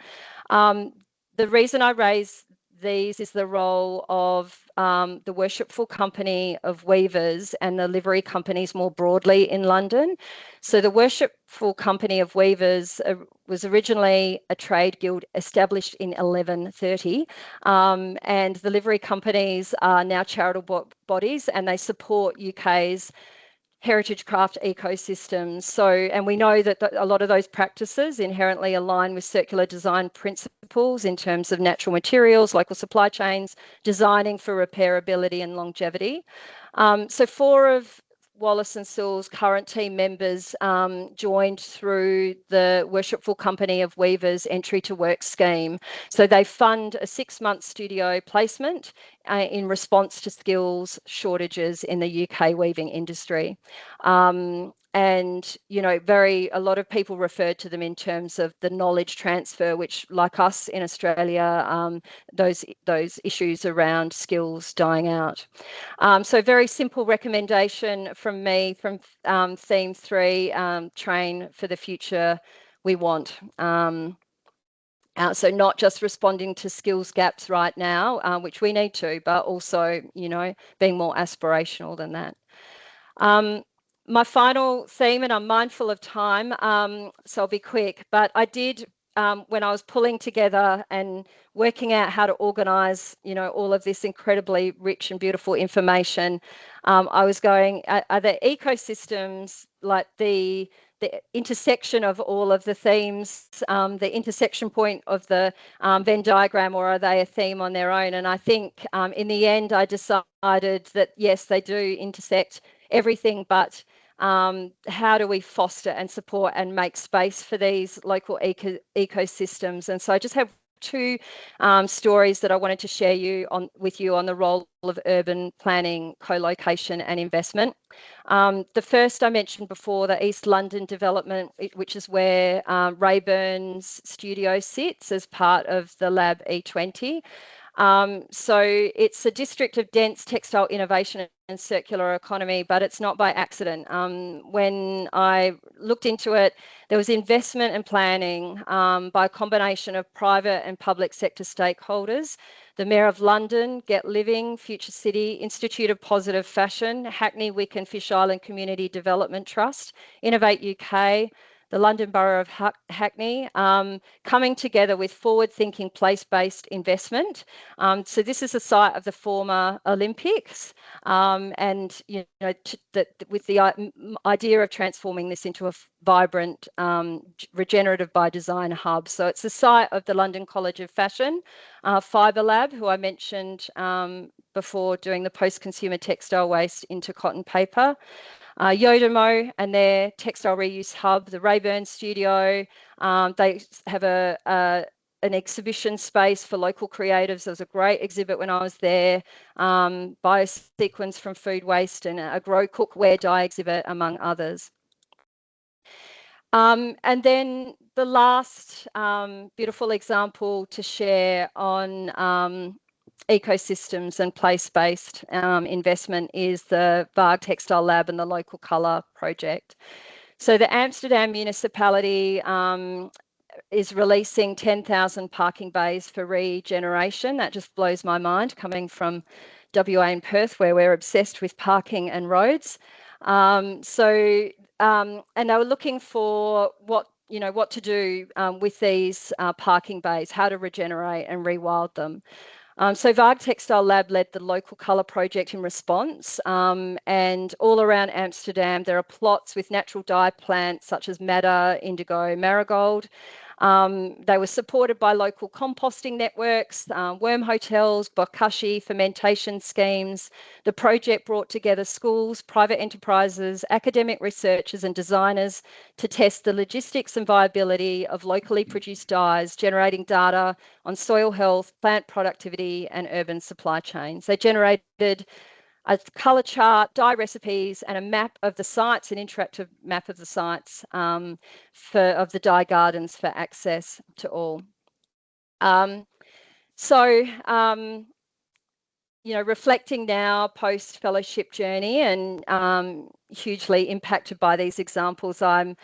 The reason I raise these is the role of the Worshipful Company of Weavers and the livery companies more broadly in London. So the Worshipful Company of Weavers was originally a trade guild established in 1130, and the livery companies are now charitable bodies, and they support UK's heritage craft ecosystems. And we know that a lot of those practices inherently align with circular design principles in terms of natural materials, local supply chains, designing for repairability and longevity. So 4 of Wallace and Sewell's current team members joined through the Worshipful Company of Weavers Entry to Work scheme. So they fund a 6-month studio placement in response to skills shortages in the UK weaving industry. and a lot of people refer to them in terms of the knowledge transfer, which, like us in Australia, those issues around skills dying out. So very simple recommendation from me from theme 3, train for the future we want. So not just responding to skills gaps right now, which we need to, but also, being more aspirational than that. My final theme, and I'm mindful of time, so I'll be quick, but I did, when I was pulling together and working out how to organise, all of this incredibly rich and beautiful information, I was going, are there ecosystems, like the intersection of all of the themes, the intersection point of the Venn diagram, or are they a theme on their own? And I think in the end, I decided that yes, they do intersect everything, but how do we foster and support and make space for these local ecosystems? And so I just have 2 stories that I wanted to share with you on the role of urban planning, co-location and investment. The first I mentioned before, the East London development, which is where Rayburn's studio sits as part of the Lab E20. So it's a district of dense textile innovation and circular economy, but it's not by accident. When I looked into it, there was investment and planning by a combination of private and public sector stakeholders. The Mayor of London, Get Living, Future City, Institute of Positive Fashion, Hackney, Wick and Fish Island Community Development Trust, Innovate UK, the London Borough of Hackney, coming together with forward-thinking place-based investment. So this is the site of the former Olympics, and with the idea of transforming this into a vibrant, regenerative by design hub. So it's the site of the London College of Fashion, Fibre Lab, who I mentioned before, doing the post-consumer textile waste into cotton paper. Yodomo and their textile reuse hub, the Rayburn Studio. They have an exhibition space for local creatives. There was a great exhibit when I was there, Biosequence from Food Waste, and a Grow Cook Wear Dye exhibit, among others. And then the last beautiful example to share on ecosystems and place-based investment is the Varg Textile Lab and the Local Colour project. So the Amsterdam municipality is releasing 10,000 parking bays for regeneration. That just blows my mind, coming from WA and Perth, where we're obsessed with parking and roads. And they were looking for what to do with these parking bays, how to regenerate and rewild them. So Varg Textile Lab led the Local Colour project in response, and all around Amsterdam there are plots with natural dye plants such as madder, indigo, marigold. They were supported by local composting networks, worm hotels, bokashi fermentation schemes. The project brought together schools, private enterprises, academic researchers and designers to test the logistics and viability of locally produced dyes, generating data on soil health, plant productivity and urban supply chains. They generated a colour chart, dye recipes and a map of the sites, an interactive map of the sites of the dye gardens for access to all. Reflecting now post-fellowship journey and hugely impacted by these examples, I'm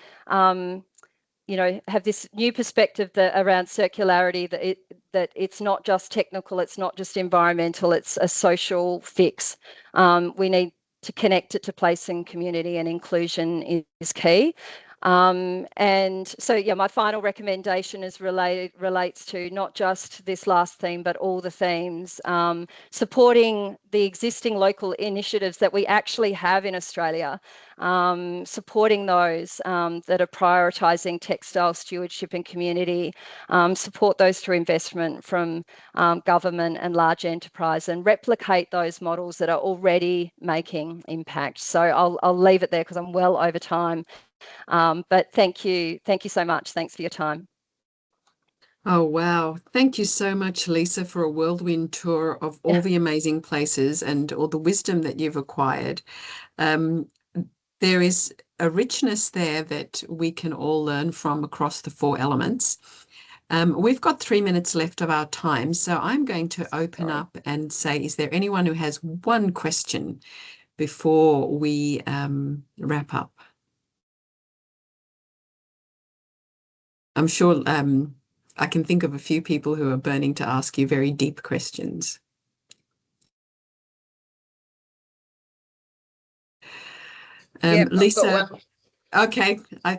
have this new perspective around circularity, that it's not just technical, it's not just environmental, it's a social fix. We need to connect it to place and community, and inclusion is key. And so, yeah, my final recommendation is relates to not just this last theme, but all the themes, supporting the existing local initiatives that we actually have in Australia, supporting those that are prioritising textile stewardship and community, support those through investment from government and large enterprise, and replicate those models that are already making impact. So I'll leave it there because I'm well over time. But thank you so much. Thanks for your time. Oh, wow. Thank you so much, Lisa, for a whirlwind tour of all the amazing places and all the wisdom that you've acquired. There is a richness there that we can all learn from across the 4 elements. We've got 3 minutes left of our time, so I'm going to open up and say, is there anyone who has one question before we wrap up? I'm sure I can think of a few people who are burning to ask you very deep questions. Lisa, okay, I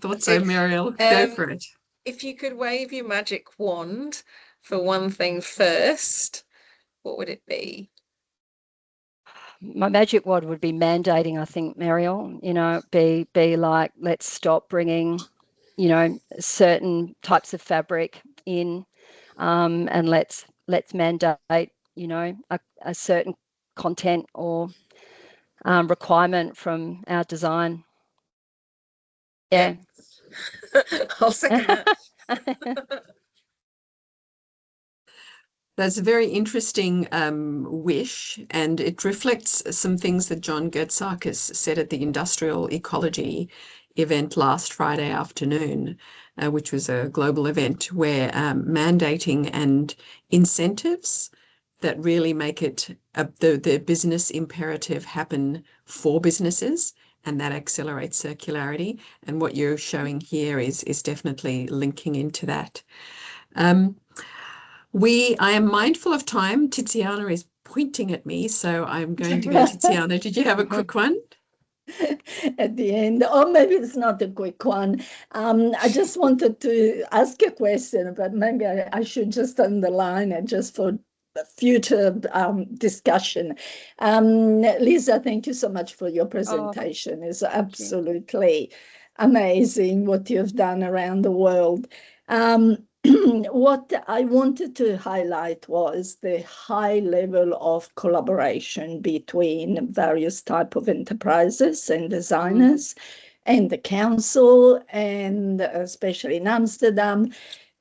thought so. Muriel, go for it. If you could wave your magic wand for one thing first, what would it be? My magic wand would be mandating, I think, Muriel. You know, be like, let's stop bringing, you know, certain types of fabric in, and let's mandate, you know, a certain content or requirement from our design. Yeah. I'll second that. That's a very interesting wish, and it reflects some things that John Gertzakis said at the Industrial Ecology event last Friday afternoon, which was a global event where mandating and incentives that really make it the business imperative happen for businesses, and that accelerates circularity. And what you're showing here is definitely linking into that. I am mindful of time. Tiziana is pointing at me, so I'm going to go to Tiziana. Did you have a quick one? At the end, or maybe it's not a quick one. I just wanted to ask a question, but maybe I should just underline it just for future discussion. Lisa, thank you so much for your presentation. It's absolutely amazing what you've done around the world. What I wanted to highlight was the high level of collaboration between various types of enterprises and designers and the council, and especially in Amsterdam.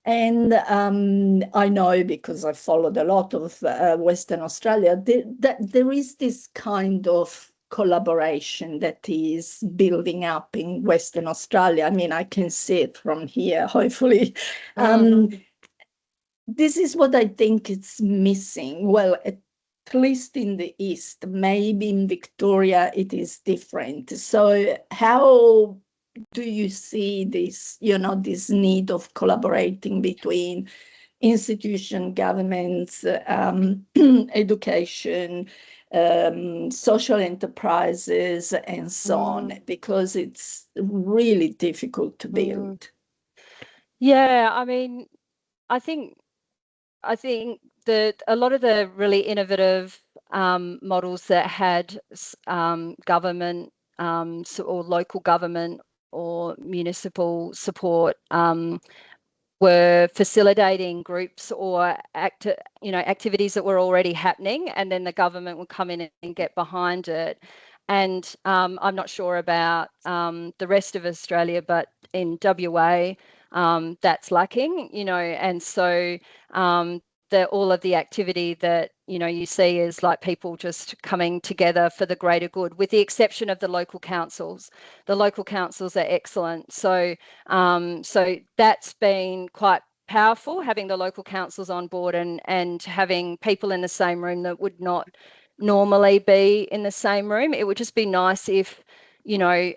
And I know, because I followed a lot of Western Australia, that there is this kind of collaboration that is building up in Western Australia. I mean, I can see it from here, hopefully. This is what I think it's missing. Well, at least in the East, maybe in Victoria, it is different. So how do you see this, you know, this need of collaborating between institution, governments, education, social enterprises, and so on, because it's really difficult to build? Yeah, I mean, I think that a lot of the really innovative models that had government or local government or municipal support were facilitating groups or activities that were already happening, and then the government would come in and get behind it. And I'm not sure about the rest of Australia, but in WA, that's lacking, you know, and so all of the activity that, you know, you see is like people just coming together for the greater good, with the exception of the local councils. The local councils are excellent. So so that's been quite powerful, having the local councils on board and having people in the same room that would not normally be in the same room. It would just be nice if,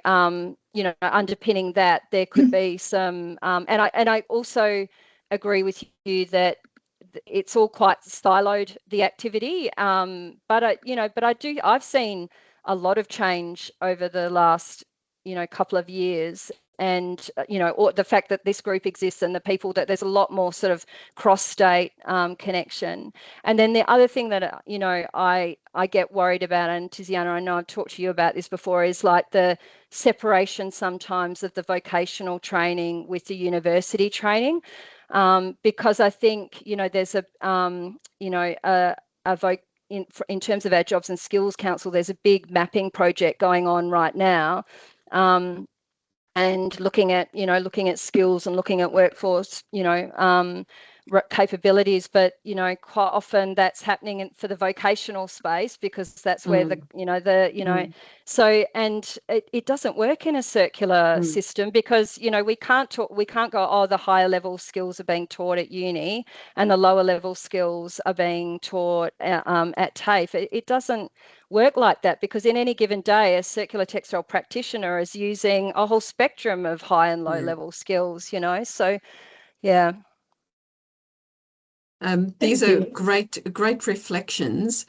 underpinning that there could be some, and I also agree with you that it's all quite siloed, the activity. I've seen a lot of change over the last, couple of years. And, or the fact that this group exists and the people that there's a lot more sort of cross-state connection. And then the other thing that, I get worried about, and Tiziana, I know I've talked to you about this before, is like the separation sometimes of the vocational training with the university training. Because I think, there's in terms of our Jobs and Skills Council, there's a big mapping project going on right now. And looking at skills and looking at workforce, capabilities, but quite often that's happening for the vocational space, because that's where so, and it doesn't work in a circular system, because we can't go, oh, the higher level skills are being taught at uni and the lower level skills are being taught at TAFE. It doesn't work like that, because in any given day a circular textile practitioner is using a whole spectrum of high and low level skills, so yeah. These are great reflections.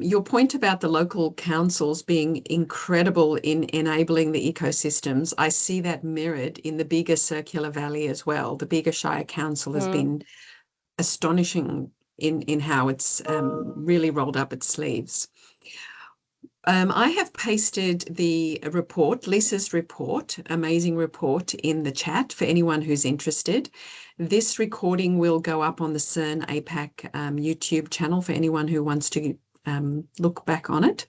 Your point about the local councils being incredible in enabling the ecosystems, I see that mirrored in the Bega Circular Valley as well. The Bega Shire Council has been astonishing in how it's really rolled up its sleeves. I have pasted the report, Lisa's report, amazing report, in the chat for anyone who's interested. This recording will go up on the CERN APAC YouTube channel for anyone who wants to look back on it.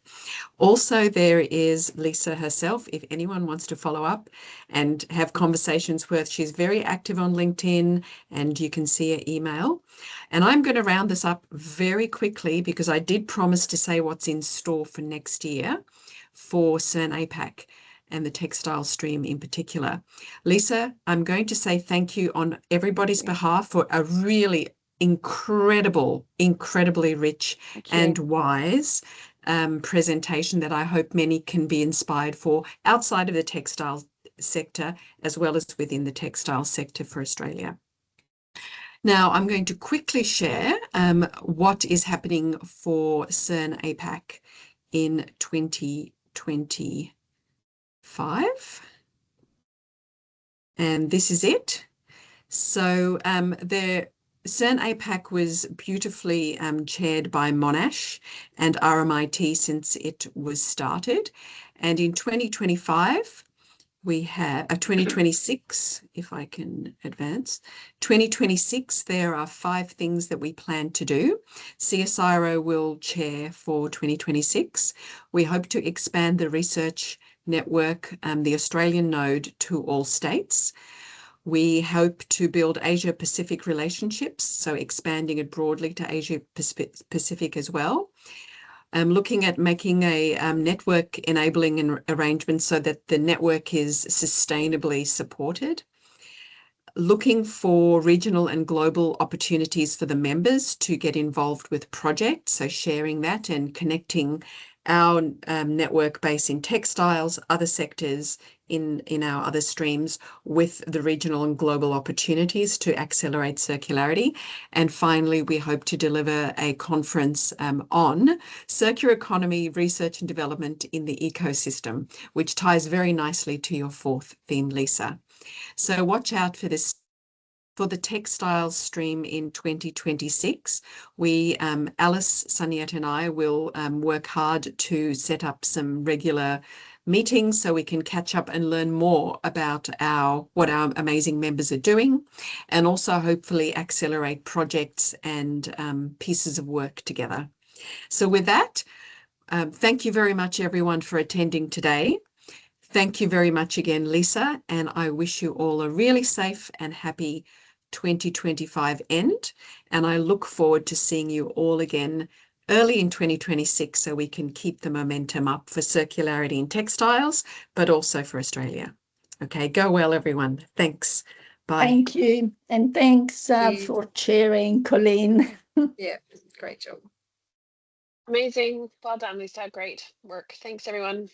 Also, there is Lisa herself, if anyone wants to follow up and have conversations with. She's very active on LinkedIn, and you can see her email. And I'm going to round this up very quickly, because I did promise to say what's in store for next year for CERN APAC and the textile stream in particular. Lisa, I'm going to say thank you on everybody's behalf for a really incredibly rich and wise presentation that I hope many can be inspired for outside of the textile sector, as well as within the textile sector for Australia. Now, I'm going to quickly share what is happening for CERN APAC in 2025. And this is it. So CERN APAC was beautifully chaired by Monash and RMIT since it was started. And in 2025, we have 2026, if I can advance, 2026, there are 5 things that we plan to do. CSIRO will chair for 2026. We hope to expand the research network, the Australian node, to all states. We hope to build Asia-Pacific relationships, so expanding it broadly to Asia-Pacific as well. Looking at making a network enabling arrangements so that the network is sustainably supported. Looking for regional and global opportunities for the members to get involved with projects, so sharing that and connecting our network base in textiles, other sectors in our other streams with the regional and global opportunities to accelerate circularity. And finally, we hope to deliver a conference on circular economy research and development in the ecosystem, which ties very nicely to your 4th theme, Lisa. So watch out for this. For the textiles stream in 2026, we, Alice, Saniette and I will work hard to set up some regular meetings so we can catch up and learn more about what our amazing members are doing, and also hopefully accelerate projects and pieces of work together. So with that, thank you very much everyone for attending today. Thank you very much again, Lisa, and I wish you all a really safe and happy 2025 end, and I look forward to seeing you all again early in 2026 so we can keep the momentum up for circularity in textiles, but also for Australia. Okay, go well, everyone. Thanks. Bye. Thank you. And thanks for chairing, Colleen. Yeah, great job. Amazing. Well done, Lisa. Great work. Thanks, everyone.